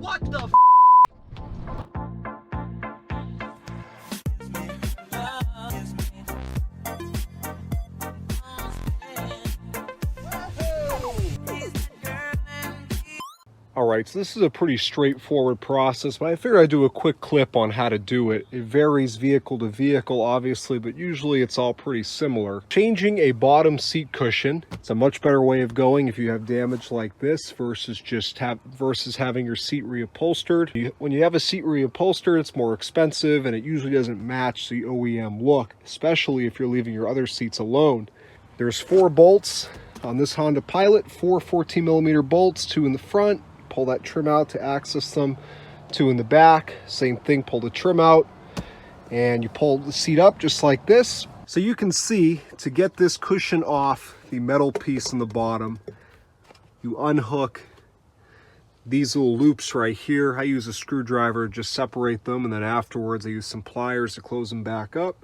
What the f? Alright, so this is a pretty straightforward process, but I figured I'd do a quick clip on how to do it. It varies vehicle to vehicle, obviously, but usually it's all pretty similar. Changing a bottom seat cushion, it's a much better way of going if you have damage like this versus having your seat reupholstered. When you have a seat reupholstered, it's more expensive and it usually doesn't match the OEM look, especially if you're leaving your other seats alone. There's 4 bolts on this Honda Pilot, 4 14mm bolts, 2 in the front. Pull that trim out to access them, 2 in the back, same thing, pull the trim out, and you pull the seat up just like this. So you can see, to get this cushion off the metal piece in the bottom, you unhook these little loops right here. I use a screwdriver to just separate them, and then afterwards I use some pliers to close them back up.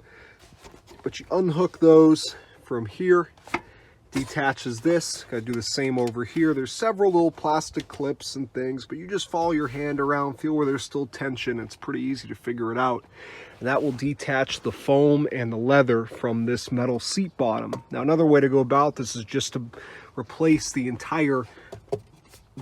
But you unhook those from here, detaches this. Gotta do the same over here. There's several little plastic clips and things, but you just follow your hand around, feel where there's still tension. It's pretty easy to figure it out. And that will detach the foam and the leather from this metal seat bottom. Now, another way to go about this is just to replace the entire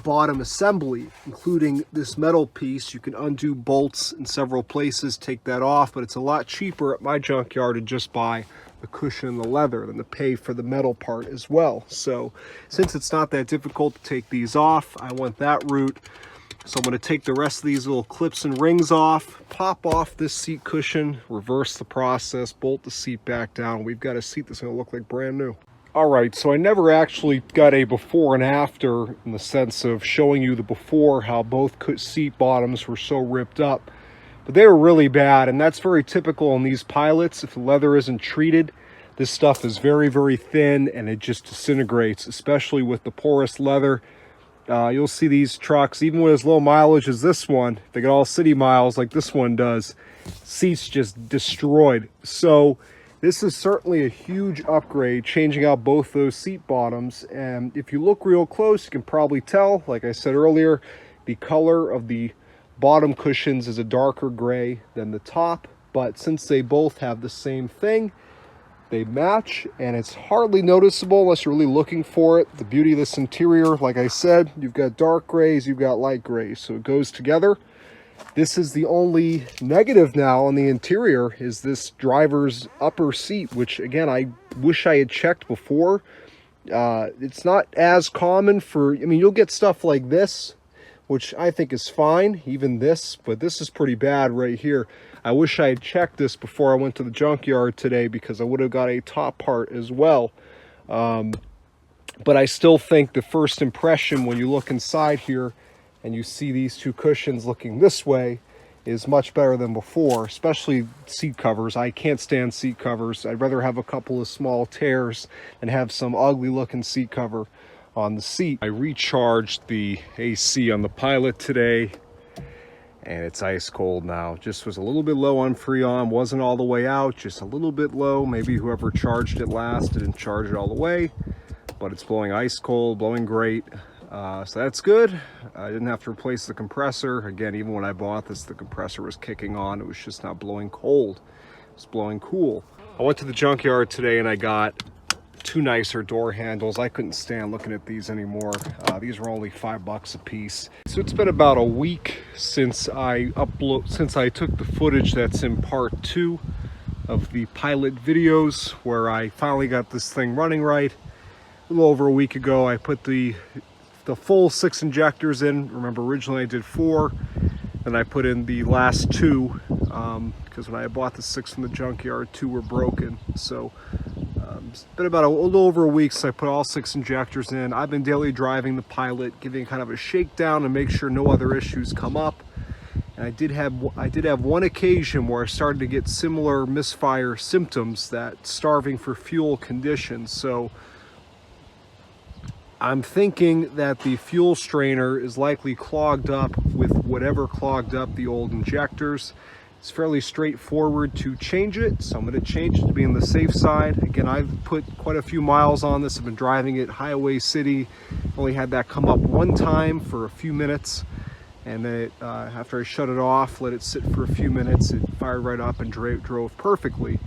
bottom assembly, including this metal piece. You can undo bolts in several places, take that off, but it's a lot cheaper at my junkyard to just buy the cushion and the leather than to pay for the metal part as well. So since it's not that difficult to take these off, I went that route. So I'm going to take the rest of these little clips and rings off, pop off this seat cushion, reverse the process, bolt the seat back down. We've got a seat that's going to look like brand new. All right, so I never actually got a before and after in the sense of showing you the before, how both seat bottoms were so ripped up. But they were really bad, and that's very typical on these Pilots. If the leather isn't treated, this stuff is very, very thin, and it just disintegrates, especially with the porous leather. You'll see these trucks, even with as low mileage as this one, if they get all city miles like this one does, seats just destroyed. So this is certainly a huge upgrade, changing out both those seat bottoms. And if you look real close, you can probably tell, like I said earlier, the color of the bottom cushions is a darker gray than the top, but since they both have the same thing, they match, and it's hardly noticeable unless you're really looking for it. The beauty of this interior, like I said, you've got dark grays, you've got light grays, so it goes together. This is the only negative now on the interior, is this driver's upper seat, which again, I wish I had checked before. It's not as common for, I mean, you'll get stuff like this, which I think is fine, even this, but this is pretty bad right here. I wish I had checked this before I went to the junkyard today, because I would have got a top part as well. But I still think the first impression when you look inside here and you see these 2 cushions looking this way is much better than before, especially seat covers. I can't stand seat covers. I'd rather have a couple of small tears than have some ugly looking seat cover on the seat. I recharged the AC on the Pilot today, and it's ice cold now. Just was a little bit low on Freon, wasn't all the way out, just a little bit low. Maybe whoever charged it last didn't charge it all the way, but it's blowing ice cold, blowing great. So that's good. I didn't have to replace the compressor. Again, even when I bought this, the compressor was kicking on. It was just not blowing cold. It was blowing cool. I went to the junkyard today and I got 2 nicer door handles. I couldn't stand looking at these anymore. These were only $5 a piece. So it's been about a week since I took the footage that's in part 2 of the Pilot videos, where I finally got this thing running right. A little over a week ago, I put the full 6 injectors in. Remember, originally I did 4, and I put in the last 2 because when I bought the 6 from the junkyard, 2 were broken. So it's been about a little over a week since I put all 6 injectors in. I've been daily driving the Pilot, giving kind of a shakedown to make sure no other issues come up. And I did have one occasion where I started to get similar misfire symptoms, that starving for fuel condition. So I'm thinking that the fuel strainer is likely clogged up with whatever clogged up the old injectors. It's fairly straightforward to change it, so I'm going to change it to be on the safe side. Again, I've put quite a few miles on this. I've been driving it highway city. Only had that come up one time for a few minutes, And then after I shut it off, let it sit for a few minutes, it fired right up and drove perfectly.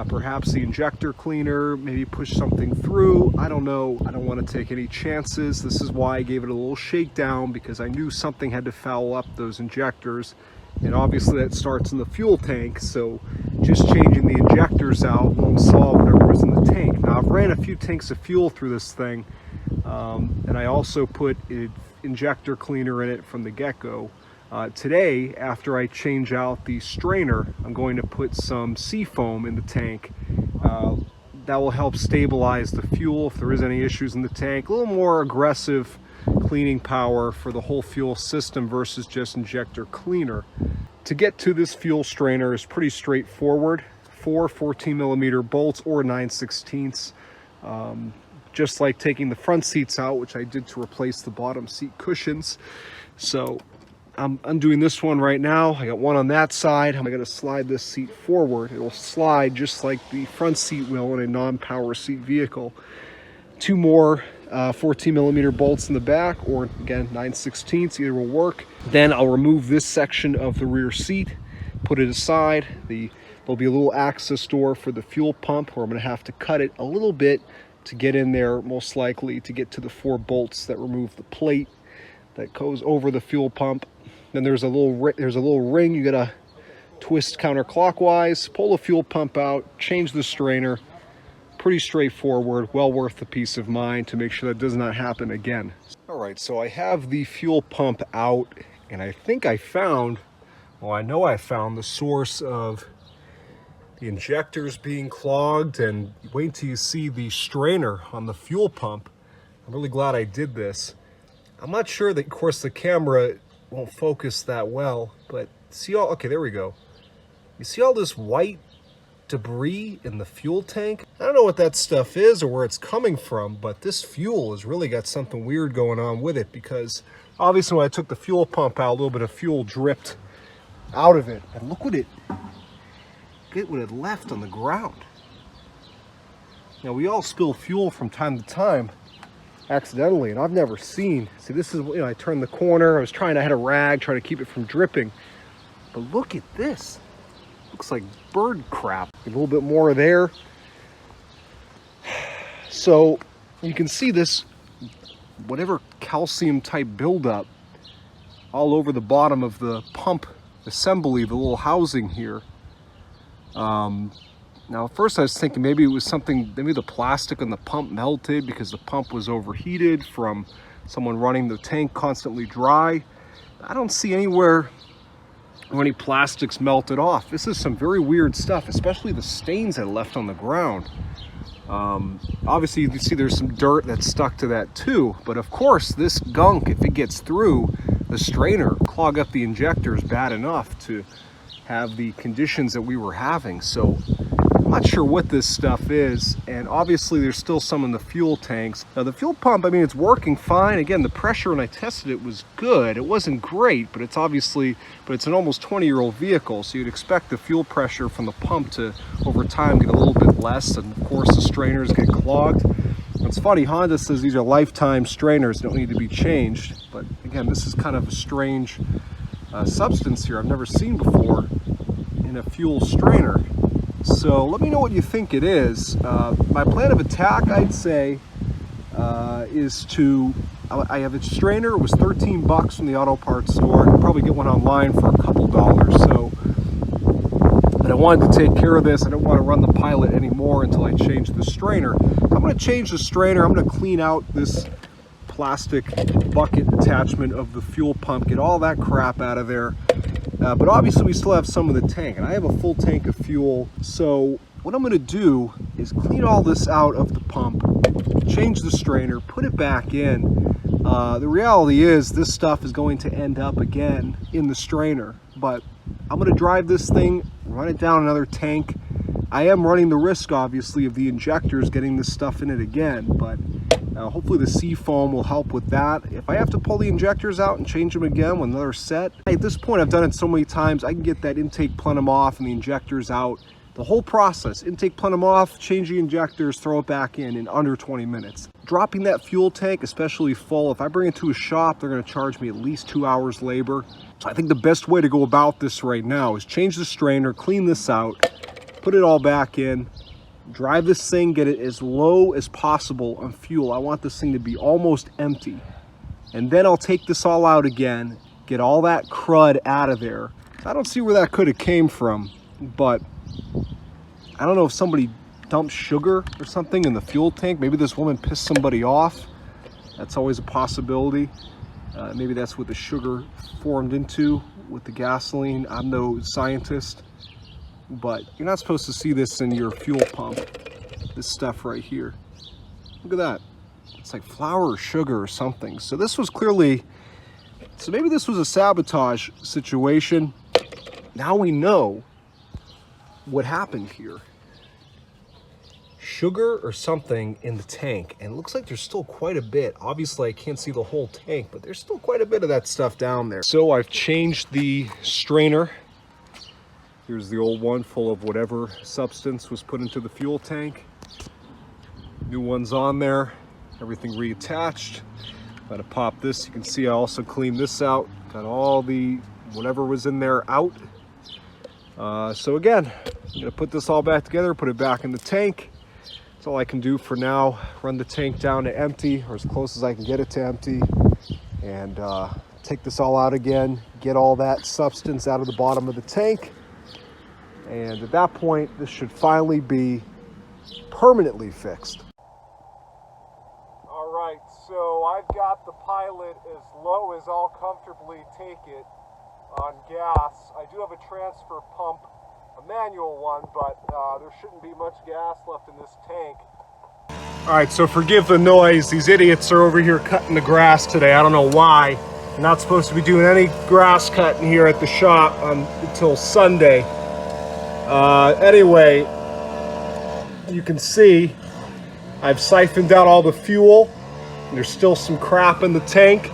Perhaps the injector cleaner maybe pushed something through. I don't know. I don't want to take any chances. This is why I gave it a little shakedown, because I knew something had to foul up those injectors. And obviously that starts in the fuel tank, so just changing the injectors out won't solve whatever was in the tank. Now, I've ran a few tanks of fuel through this thing, and I also put an injector cleaner in it from the get-go. Today, after I change out the strainer, I'm going to put some sea foam in the tank. That will help stabilize the fuel if there is any issues in the tank. A little more aggressive cleaning power for the whole fuel system versus just injector cleaner. To get to this fuel strainer is pretty straightforward. 4 14mm bolts or 9/16. Just like taking the front seats out, which I did to replace the bottom seat cushions. So I'm undoing this one right now. I got one on that side. I'm going to slide this seat forward. It will slide just like the front seat will in a non-power seat vehicle. 2 more 14mm bolts in the back, or again 9/16, either will work. Then I'll remove this section of the rear seat, put it aside. There'll be a little access door for the fuel pump, where I'm going to have to cut it a little bit to get in there, most likely to get to the 4 bolts that remove the plate that goes over the fuel pump. Then there's a little ring you gotta twist counterclockwise, pull the fuel pump out, change the strainer. Pretty straightforward, well worth the peace of mind to make sure that does not happen again. All right, so I have the fuel pump out, and I think I found, well, I know I found the source of the injectors being clogged, and wait till you see the strainer on the fuel pump. I'm really glad I did this. I'm not sure that, of course, the camera won't focus that well, but see all, okay, there we go. You see all this white debris in the fuel tank? I don't know what that stuff is or where it's coming from, but this fuel has really got something weird going on with it, because obviously when I took the fuel pump out, a little bit of fuel dripped out of it, and look what it left on the ground. Now, we all spill fuel from time to time accidentally, and I've never seen, see, this is, I turned the corner, I had a rag, trying to keep it from dripping, but look at this. Looks like bird crap. A little bit more there. So you can see this, whatever calcium type buildup all over the bottom of the pump assembly, the little housing here. Now, at first I was thinking maybe it was something, maybe the plastic on the pump melted because the pump was overheated from someone running the tank constantly dry. I don't see anywhere where any plastics melted off. This is some very weird stuff, especially the stains that are left on the ground. Obviously, you can see there's some dirt that's stuck to that too, but of course, this gunk, if it gets through the strainer, clog up the injectors bad enough to have the conditions that we were having. So I'm not sure what this stuff is, and obviously there's still some in the fuel tanks. Now the fuel pump, I mean, it's working fine. Again, the pressure when I tested it was good. It wasn't great, but it's an almost 20-year-old vehicle, so you'd expect the fuel pressure from the pump to, over time, get a little bit less, and of course the strainers get clogged. It's funny, Honda says these are lifetime strainers, don't need to be changed, but again, this is kind of a strange substance here I've never seen before in a fuel strainer. So let me know what you think it is. My plan of attack, I'd say, is to, I have a strainer. It was 13 bucks from the auto parts store. I could probably get one online for a couple dollars. So, but I wanted to take care of this. I don't want to run the Pilot anymore until I change the strainer. I'm going to change the strainer. I'm going to clean out this plastic bucket attachment of the fuel pump, get all that crap out of there. But obviously we still have some of the tank, and I have a full tank of fuel. So what I'm going to do is clean all this out of the pump, change the strainer, put it back in. The reality is this stuff is going to end up again in the strainer, but I'm going to drive this thing, run it down another tank. I am running the risk, obviously, of the injectors getting this stuff in it again, but hopefully the sea foam will help with that. If I have to pull the injectors out and change them again with another set, at this point I've done it so many times, I can get that intake plenum off and the injectors out. The whole process, intake, put them off, change the injectors, throw it back in under 20 minutes. Dropping that fuel tank, especially full, if I bring it to a shop, they're gonna charge me at least 2 hours labor. So I think the best way to go about this right now is change the strainer, clean this out, put it all back in, drive this thing, get it as low as possible on fuel. I want this thing to be almost empty. And then I'll take this all out again, get all that crud out of there. I don't see where that could have came from, but I don't know if somebody dumped sugar or something in the fuel tank. Maybe this woman pissed somebody off. That's always a possibility. Maybe that's what the sugar formed into with the gasoline. I'm no scientist, but you're not supposed to see this in your fuel pump, this stuff right here. Look at that. It's like flour or sugar or something. So this was clearly, so maybe this was a sabotage situation. Now we know what happened here. Sugar or something in the tank, and it looks like there's still quite a bit. Obviously I can't see the whole tank, but there's still quite a bit of that stuff down there. So I've changed the strainer. Here's the old one full of whatever substance was put into the fuel tank. New one's on there, everything reattached. Gotta pop this. You can see I also cleaned this out, got all the whatever was in there out. So again, I'm gonna put this all back together, put it back in the tank. That's all I can do for now. Run the tank down to empty, or as close as I can get it to empty, and take this all out again, get all that substance out of the bottom of the tank. And at that point, this should finally be permanently fixed. All right, so I've got the pilot as low as I'll comfortably take it on gas. I do have a transfer pump, a manual one, but there shouldn't be much gas left in this tank. All right, so forgive the noise. These idiots are over here cutting the grass today. I don't know why. I'm not supposed to be doing any grass cutting here at the shop until Sunday. Anyway, you can see I've siphoned out all the fuel. There's still some crap in the tank.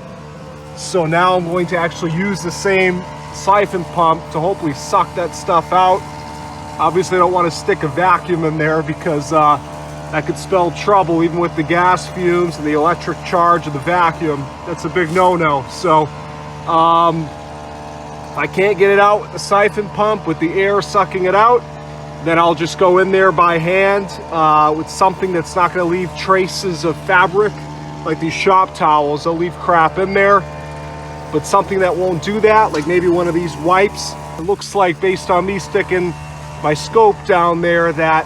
So now I'm going to actually use the same siphon pump to hopefully suck that stuff out. Obviously I don't want to stick a vacuum in there because that could spell trouble even with the gas fumes and the electric charge of the vacuum. That's a big no-no. So if I can't get it out with the siphon pump with the air sucking it out, then I'll just go in there by hand with something that's not going to leave traces of fabric, like these shop towels. They'll leave crap in there. But something that won't do that, like maybe one of these wipes. It looks like, based on me sticking my scope down there, that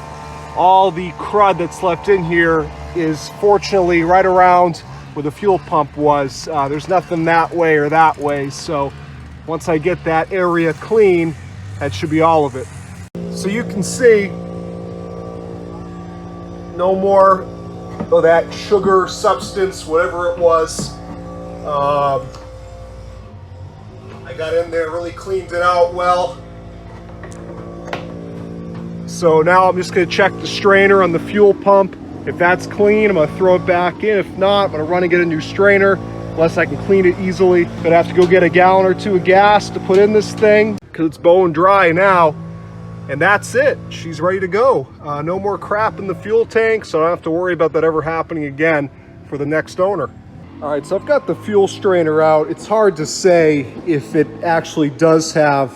all the crud that's left in here is fortunately right around where the fuel pump was. There's nothing that way or that way. So once I get that area clean, that should be all of it. So you can see no more of that sugar substance, whatever it was. I got in there, really cleaned it out well. So now I'm just gonna check the strainer on the fuel pump. If that's clean, I'm gonna throw it back in. If not, I'm gonna run and get a new strainer, unless I can clean it easily. Gonna have to go get a gallon or two of gas to put in this thing, because it's bone dry now. And that's it, she's ready to go. No more crap in the fuel tank, so I don't have to worry about that ever happening again for the next owner. All right, so I've got the fuel strainer out. It's hard to say if it actually does have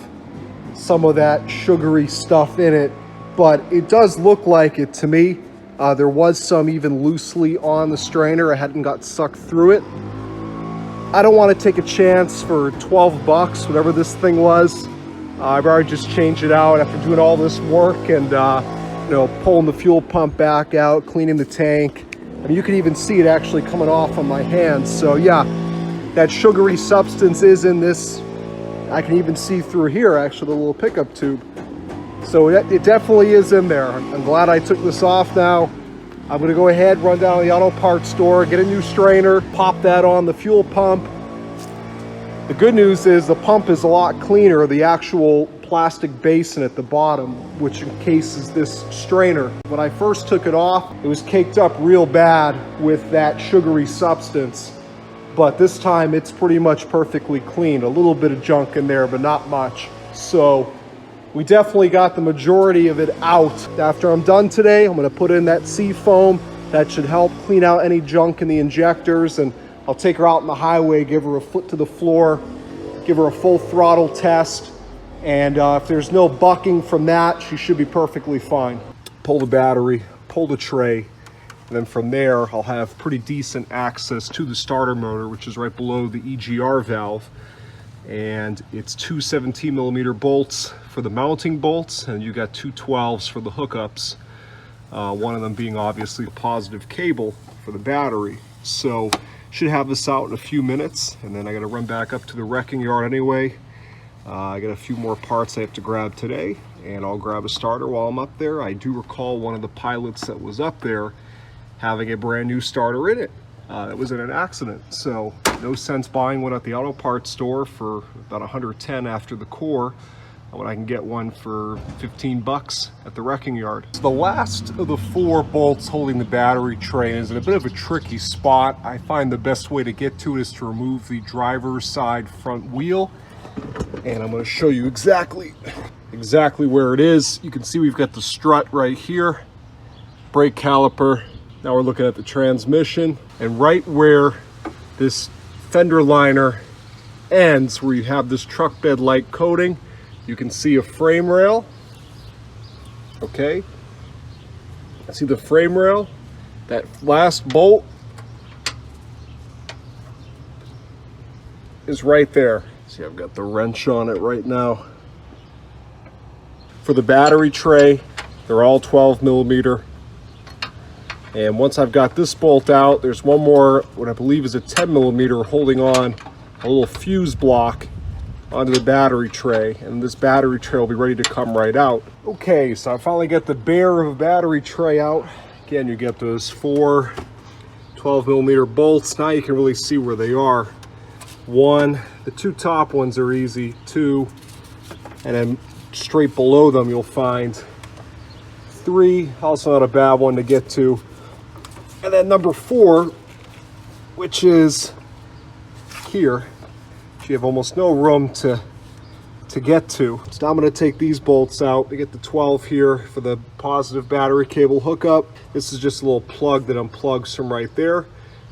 some of that sugary stuff in it, but it does look like it to me. There was some even loosely on the strainer. I hadn't got sucked through it. I don't want to take a chance for 12 bucks, whatever this thing was. I've already just changed it out after doing all this work and pulling the fuel pump back out, cleaning the tank. I mean, you can even see it actually coming off on my hands. So yeah, that sugary substance is in this. I can even see through here, actually, the little pickup tube. So it definitely is in there. I'm glad I took this off now. I'm gonna go ahead, run down to the auto parts store, get a new strainer, pop that on the fuel pump. The good news is the pump is a lot cleaner, the actual plastic basin at the bottom, which encases this strainer. When I first took it off, it was caked up real bad with that sugary substance. But this time it's pretty much perfectly clean. A little bit of junk in there, but not much. So we definitely got the majority of it out. After I'm done today, I'm gonna put in that sea foam. That should help clean out any junk in the injectors, and I'll take her out on the highway, give her a foot to the floor, give her a full throttle test, and if there's no bucking from that, she should be perfectly fine. Pull the battery, pull the tray, and then from there, I'll have pretty decent access to the starter motor, which is right below the EGR valve. And it's two 17mm bolts for the mounting bolts, and you got two 12s for the hookups. One of them being obviously a positive cable for the battery. So should have this out in a few minutes, and then I got to run back up to the wrecking yard anyway. I got a few more parts I have to grab today, and I'll grab a starter while I'm up there. I do recall one of the pilots that was up there having a brand new starter in it. It was in an accident, so no sense buying one at the auto parts store for about 110 after the core when I can get one for 15 bucks at the wrecking yard. The last of the 4 bolts holding the battery tray is in a bit of a tricky spot. I find the best way to get to it is to remove the driver's side front wheel, and I'm going to show you exactly where it is. You can see we've got the strut right here, brake caliper. Now we're looking at the transmission, and right where this fender liner ends, where you have this truck bed light coating, you can see a frame rail. Okay, see the frame rail? That last bolt is right there. See, I've got the wrench on it right now. For the battery tray, they're all 12mm. And once I've got this bolt out, there's one more, what I believe is a 10mm, holding on a little fuse block onto the battery tray, and this battery tray will be ready to come right out. Okay, so I finally got the bear of a battery tray out. Again, you get those 4 12mm bolts. Now you can really see where they are. 1, the 2 top ones are easy, 2, and then straight below them you'll find 3, also not a bad one to get to. And then number 4, which is here, you have almost no room to get to. So now I'm going to take these bolts out to get the 12 here for the positive battery cable hookup. This is just a little plug that unplugs from right there.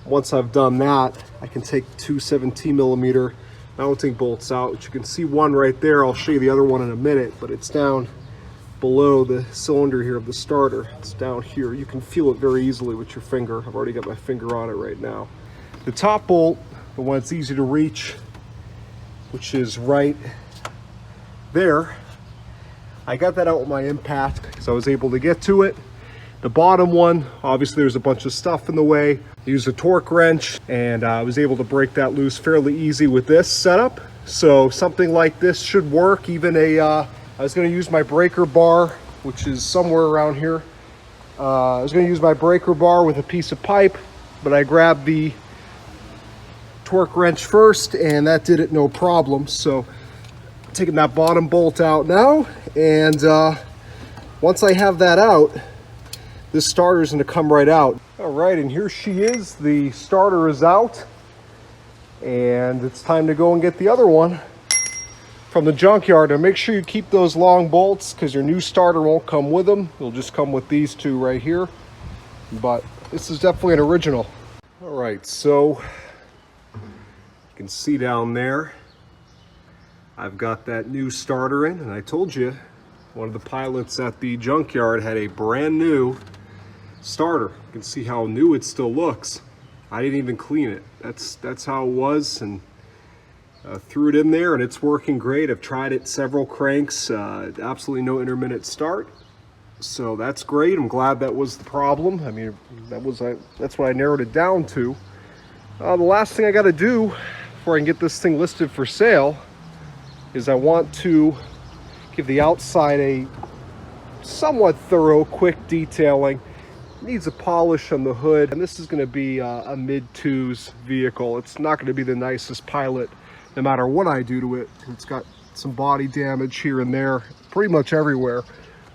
Once I've done that, I can take 2 17mm mounting bolts out, which you can see one right there. I'll show you the other one in a minute, but it's down below the cylinder here of the starter. It's down here. You can feel it very easily with your finger. I've already got my finger on it right now. The top bolt, the one that's easy to reach, which is right there, I got that out with my impact because I was able to get to it. The bottom one, obviously there's a bunch of stuff in the way. I used a torque wrench, and I was able to break that loose fairly easy with this setup. So something like this should work. Even I was going to use my breaker bar, which is somewhere around here. I was going to use my breaker bar with a piece of pipe, but I grabbed the torque wrench first, and that did it no problem. So I'm taking that bottom bolt out now, and once I have that out, this starter is going to come right out. All right, and here she is. The starter is out, and it's time to go and get the other one from the junkyard. And make sure you keep those long bolts, because your new starter won't come with them. It'll just come with these 2 right here. But this is definitely an original. All right, so you can see down there, I've got that new starter in, and I told you one of the pilots at the junkyard had a brand new starter. You can see how new it still looks. I didn't even clean it. That's how it was, and threw it in there, and it's working great. I've tried it several cranks, absolutely no intermittent start, so that's great. I'm glad that was the problem. I mean, that's what I narrowed it down to. The last thing I got to do before I can get this thing listed for sale is I want to give the outside a somewhat thorough, quick detailing. It needs a polish on the hood, and this is going to be a mid-2s vehicle. It's not going to be the nicest pilot no matter what I do to it. It's got some body damage here and there, pretty much everywhere.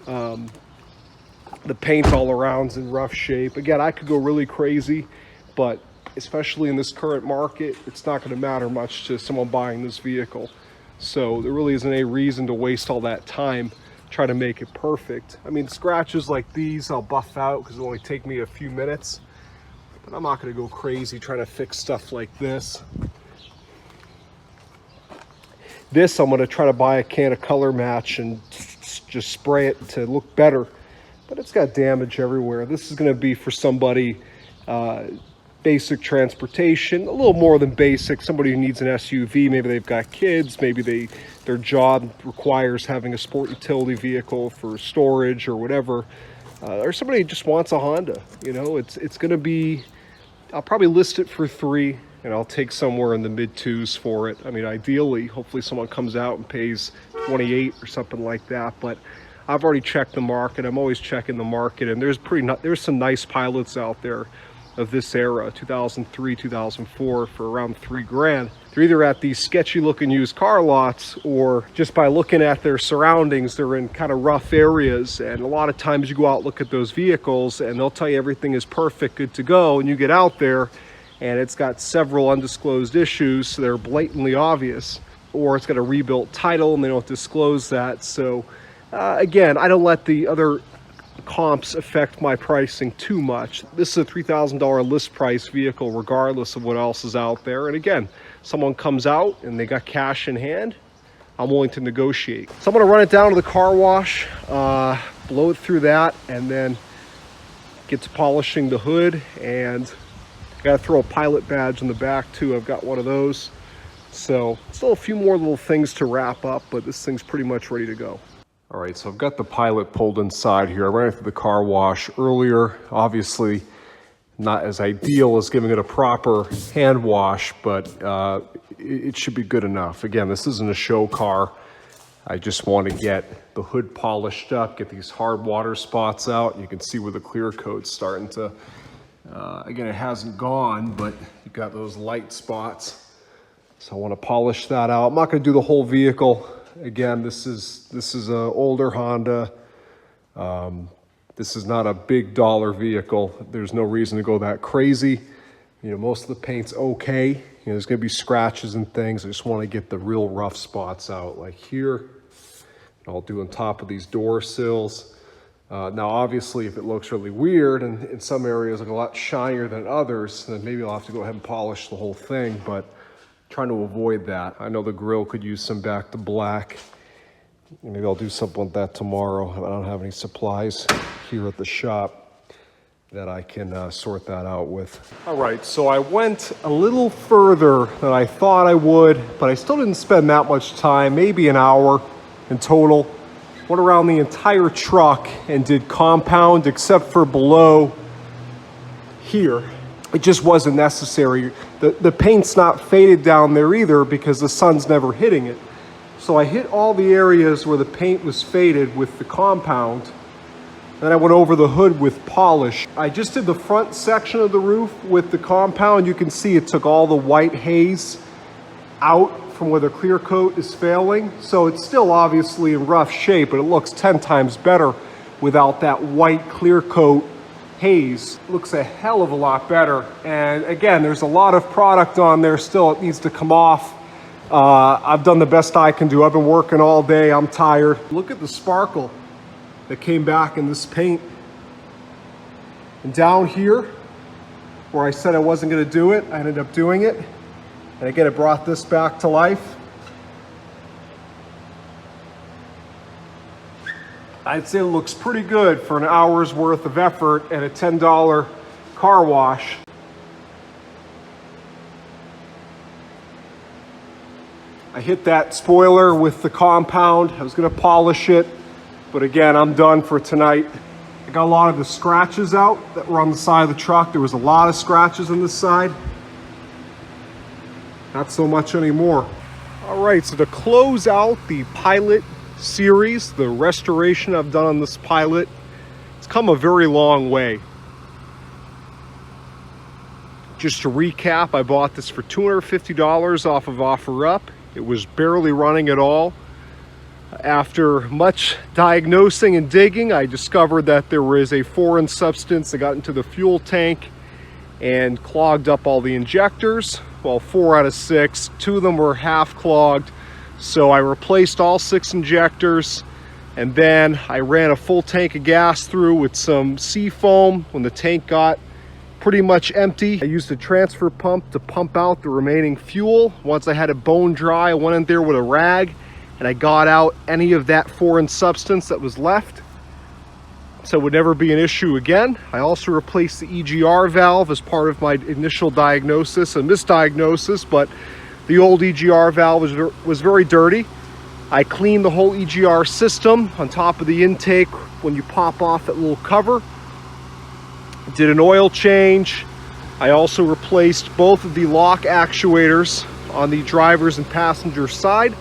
The paint all around's in rough shape. Again, I could go really crazy, but especially in this current market, it's not going to matter much to someone buying this vehicle. So there really isn't any reason to waste all that time trying to make it perfect. I mean, scratches like these I'll buff out because it'll only take me a few minutes, but I'm not going to go crazy trying to fix stuff like this. This, I'm going to try to buy a can of color match and just spray it to look better, but it's got damage everywhere. This is going to be for somebody basic transportation, a little more than basic, somebody who needs an SUV. Maybe they've got kids, maybe their job requires having a sport utility vehicle for storage or whatever, or somebody who just wants a Honda. You know, it's going to be, I'll probably list it for $3, and I'll take somewhere in the mid-2s for it. I mean, ideally, hopefully someone comes out and pays $28 or something like that, but I've already checked the market. I'm always checking the market, and there's some nice pilots out there of this era, 2003, 2004, for around $3,000. They're either at these sketchy looking used car lots, or just by looking at their surroundings, they're in kind of rough areas. And a lot of times you go out, look at those vehicles, and they'll tell you everything is perfect, good to go. And you get out there and it's got several undisclosed issues, so they're blatantly obvious, or it's got a rebuilt title and they don't disclose that. So again, I don't let the other comps affect my pricing too much. This is a $3,000 list price vehicle regardless of what else is out there. And again, someone comes out and they got cash in hand, I'm willing to negotiate. So I'm going to run it down to the car wash, blow it through that, and then get to polishing the hood. And I got to throw a pilot badge in the back too. I've got one of those. So still a few more little things to wrap up, but this thing's pretty much ready to go. All right, so I've got the pilot pulled inside here. I ran it through the car wash earlier. Obviously, not as ideal as giving it a proper hand wash, but it should be good enough. Again, this isn't a show car. I just want to get the hood polished up, get these hard water spots out. You can see where the clear coat's starting to, again, it hasn't gone, but you've got those light spots. So I want to polish that out. I'm not going to do the whole vehicle. Again, this is an older Honda. This is not a big dollar vehicle. There's no reason to go that crazy. You know, most of the paint's okay. You know, there's gonna be scratches and things. I just want to get the real rough spots out, like here. I'll do on top of these door sills. Now, obviously, if it looks really weird and in some areas look a lot shinier than others, then maybe I'll have to go ahead and polish the whole thing. But trying to avoid that. I know the grill could use some back to black. Maybe I'll do something with that tomorrow. I don't have any supplies here at the shop that I can sort that out with. All right, so I went a little further than I thought I would, but I still didn't spend that much time, maybe an hour in total. Went around the entire truck and did compound except for below here. It just wasn't necessary. The paint's not faded down there either because the sun's never hitting it. So I hit all the areas where the paint was faded with the compound. Then I went over the hood with polish. I just did the front section of the roof with the compound. You can see it took all the white haze out from where the clear coat is failing. So it's still obviously in rough shape, but it looks 10 times better without that white clear coat haze. Looks a hell of a lot better. And again, there's a lot of product on there still. It needs to come off. I've done the best I can do. I've been working all day. I'm tired. Look at the sparkle that came back in this paint. And down here, where I said I wasn't going to do it, I ended up doing it. And again, it brought this back to life. I'd say it looks pretty good for an hour's worth of effort and a $10 car wash. I hit that spoiler with the compound. I was gonna polish it, but again, I'm done for tonight. I got a lot of the scratches out that were on the side of the truck. There was a lot of scratches on this side. Not so much anymore. All right, so to close out the Pilot series, the restoration I've done on this Pilot, it's come a very long way. Just to recap, I bought this for $250 off of OfferUp. It was barely running at all. After much diagnosing and digging, I discovered that there was a foreign substance that got into the fuel tank and clogged up all the injectors. Well, 4 out of 6, 2 of them were half clogged. So I replaced all 6 injectors, and then I ran a full tank of gas through with some sea foam. When the tank got pretty much empty, I used a transfer pump to pump out the remaining fuel. Once I had it bone dry, I went in there with a rag and I got out any of that foreign substance that was left, so it would never be an issue again. I also replaced the EGR valve as part of my initial diagnosis, a misdiagnosis, but the old EGR valve was very dirty. I cleaned the whole EGR system on top of the intake when you pop off that little cover. Did an oil change. I also replaced both of the lock actuators on the driver's and passenger side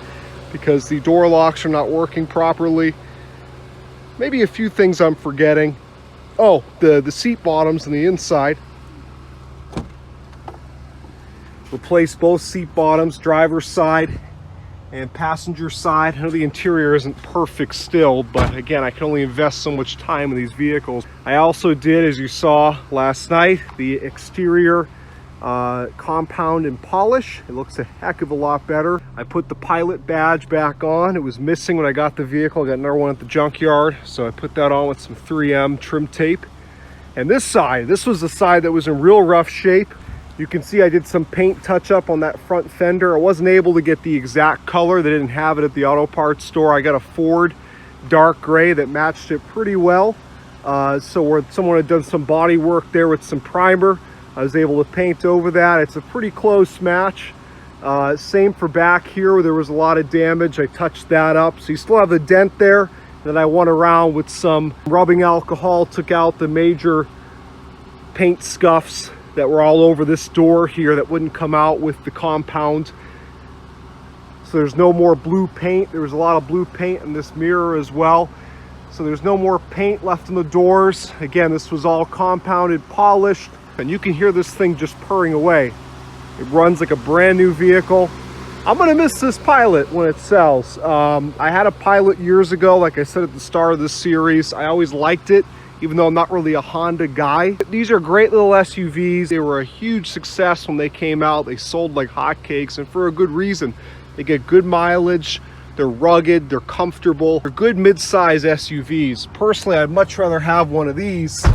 because the door locks are not working properly. Maybe a few things I'm forgetting. Oh, the seat bottoms on the inside. Replaced both seat bottoms, driver's side and passenger side. I know the interior isn't perfect still, but again, I can only invest so much time in these vehicles. I also did, as you saw last night, the exterior compound and polish. It looks a heck of a lot better. I put the pilot badge back on. It was missing when I got the vehicle. I got another one at the junkyard, so I put that on with some 3M trim tape. And this side, this was the side that was in real rough shape. You can see I did some paint touch up on that front fender. I wasn't able to get the exact color. They didn't have it at the auto parts store. I got a Ford dark gray that matched it pretty well. So where someone had done some body work there with some primer, I was able to paint over that. It's a pretty close match. Same for back here where there was a lot of damage. I touched that up. So you still have the dent there. Then I went around with some rubbing alcohol, took out the major paint scuffs that were all over this door here that wouldn't come out with the compound. So there's no more blue paint. There was a lot of blue paint in this mirror as well. So there's no more paint left in the doors. Again, this was all compounded, polished, and you can hear this thing just purring away. It runs like a brand new vehicle. I'm gonna miss this Pilot when it sells. I had a Pilot years ago, like I said at the start of this series. I always liked it, even though I'm not really a Honda guy. These are great little SUVs. They were a huge success when they came out. They sold like hotcakes, and for a good reason. They get good mileage, they're rugged, they're comfortable. They're good mid-size SUVs. Personally, I'd much rather have one of these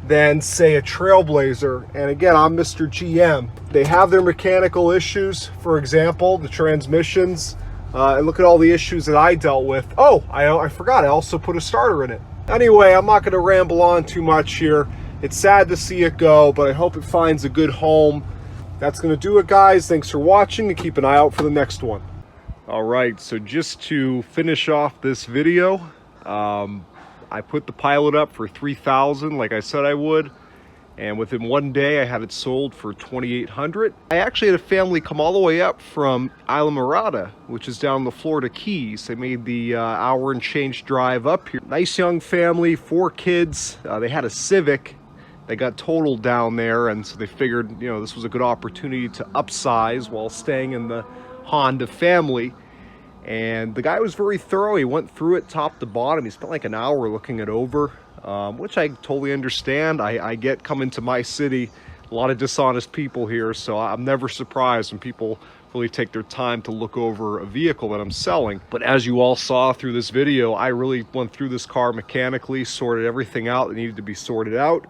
than say a Trailblazer. And again, I'm Mr. GM. They have their mechanical issues. For example, the transmissions. And look at all the issues that I dealt with. Oh, I forgot, I also put a starter in it. Anyway, I'm not gonna ramble on too much here. It's sad to see it go, but I hope it finds a good home. That's gonna do it, guys. Thanks for watching, and keep an eye out for the next one. All right, so just to finish off this video, I put the Pilot up for $3,000 like I said I would, and within one day I had it sold for $2,800. I actually had a family come all the way up from Islamorada, which is down the Florida Keys. They made the hour and change drive up here. Nice young family, 4 kids. They had a Civic. They got totaled down there, and so they figured, you know, this was a good opportunity to upsize while staying in the Honda family. And the guy was very thorough. He went through it top to bottom. He spent like an hour looking it over, which I totally understand. I get coming to my city, a lot of dishonest people here, so I'm never surprised when people really take their time to look over a vehicle that I'm selling. But as you all saw through this video, I really went through this car mechanically, sorted everything out that needed to be sorted out,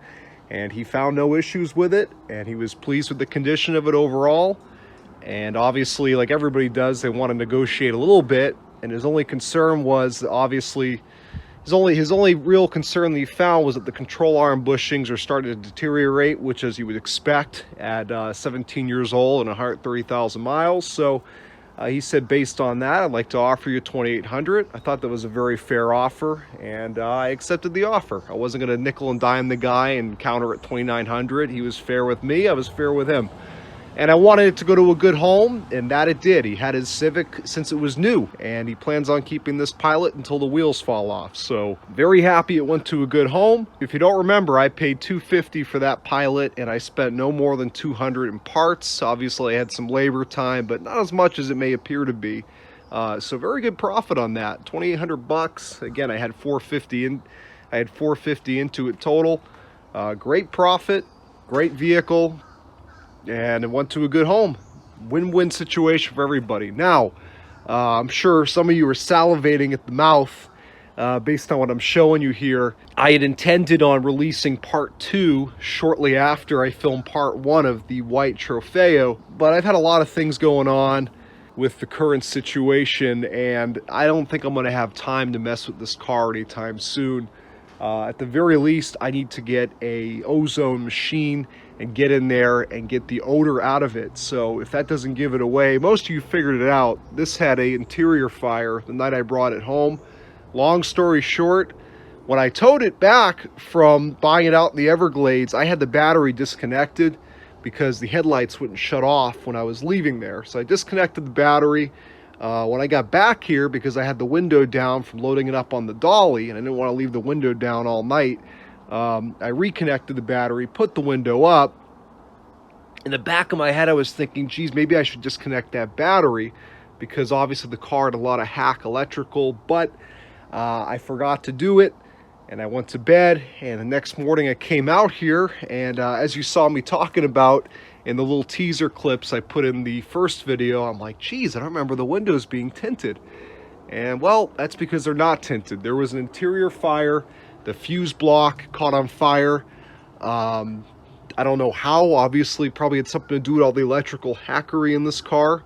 and he found no issues with it, and he was pleased with the condition of it overall. And obviously, like everybody does, they want to negotiate a little bit, and his only concern was, obviously, his only real concern that he found was that the control arm bushings are starting to deteriorate, which, as you would expect at 17 years old and 130,000 miles. So he said, based on that, I'd like to offer you $2,800. I thought that was a very fair offer, and I accepted the offer. I wasn't going to nickel and dime the guy and counter at $2,900. He was fair with me, I was fair with him. And I wanted it to go to a good home, and that it did. He had his Civic since it was new, and he plans on keeping this Pilot until the wheels fall off. So very happy it went to a good home. If you don't remember, I paid $250 for that Pilot, and I spent no more than $200 in parts. Obviously, I had some labor time, but not as much as it may appear to be. So very good profit on that. $2,800. Again, I had $450 in. I had $450 into it total. Great profit, great vehicle. And it went to a good home. Win-win situation for everybody. Now, I'm sure some of you are salivating at the mouth based on what I'm showing you here. I had intended on releasing part 2 shortly after I filmed part 1 of the white Trofeo, but I've had a lot of things going on with the current situation, and I don't think I'm going to have time to mess with this car anytime soon. At the very least, I need to get a ozone machine and get in there and get the odor out of it. So if that doesn't give it away, most of you figured it out. This had an interior fire the night I brought it home. Long story short, when I towed it back from buying it out in the Everglades, I had the battery disconnected because the headlights wouldn't shut off when I was leaving there. So I disconnected the battery. When I got back here, because I had the window down from loading it up on the dolly, and I didn't want to leave the window down all night, I reconnected the battery, put the window up. In the back of my head, I was thinking, geez, maybe I should disconnect that battery, because obviously the car had a lot of hack electrical, but I forgot to do it, and I went to bed, and the next morning I came out here, and as you saw me talking about in the little teaser clips I put in the first video, I'm like, geez, I don't remember the windows being tinted. And well, that's because they're not tinted. There was an interior fire. The fuse block caught on fire. I don't know how. Obviously, probably had something to do with all the electrical hackery in this car.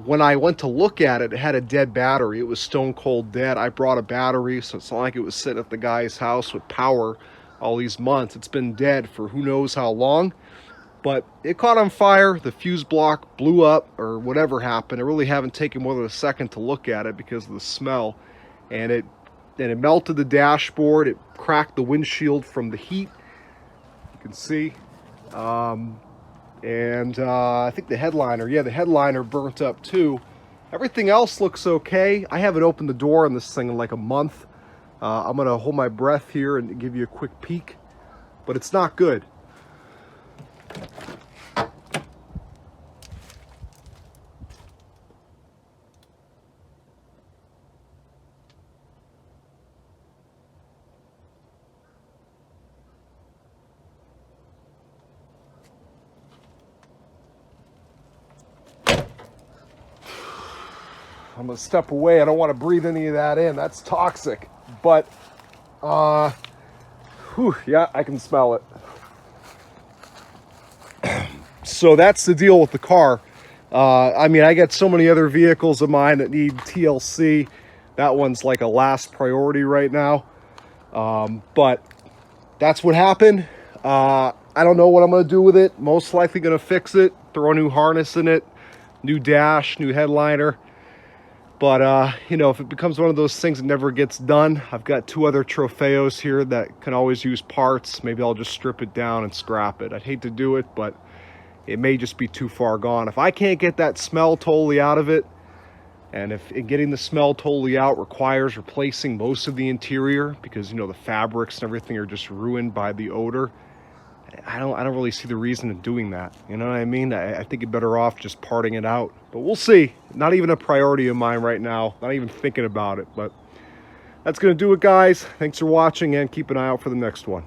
When I went to look at it, it had a dead battery. It was stone cold dead. I brought a battery, so it's not like it was sitting at the guy's house with power all these months. It's been dead for who knows how long. But it caught on fire, the fuse block blew up, or whatever happened. I really haven't taken more than a second to look at it because of the smell. And it melted the dashboard, it cracked the windshield from the heat, you can see. I think the headliner, yeah, the headliner burnt up too. Everything else looks okay. I haven't opened the door on this thing in like a month. I'm gonna hold my breath here and give you a quick peek, but it's not good. I'm gonna step away. I don't want to breathe any of that in. That's toxic. But, yeah, I can smell it. So that's the deal with the car. I mean, I got so many other vehicles of mine that need TLC. That one's like a last priority right now. But that's what happened. I don't know what I'm gonna do with it. Most likely gonna fix it, throw a new harness in it, new dash, new headliner. But, you know, if it becomes one of those things that never gets done, I've got 2 other Trofeos here that can always use parts. Maybe I'll just strip it down and scrap it. I'd hate to do it, but it may just be too far gone. If I can't get that smell totally out of it, and if getting the smell totally out requires replacing most of the interior, because, you know, the fabrics and everything are just ruined by the odor, I don't really see the reason in doing that. You know what I mean? I think you're better off just parting it out. But we'll see. Not even a priority of mine right now. Not even thinking about it. But that's going to do it, guys. Thanks for watching, and keep an eye out for the next one.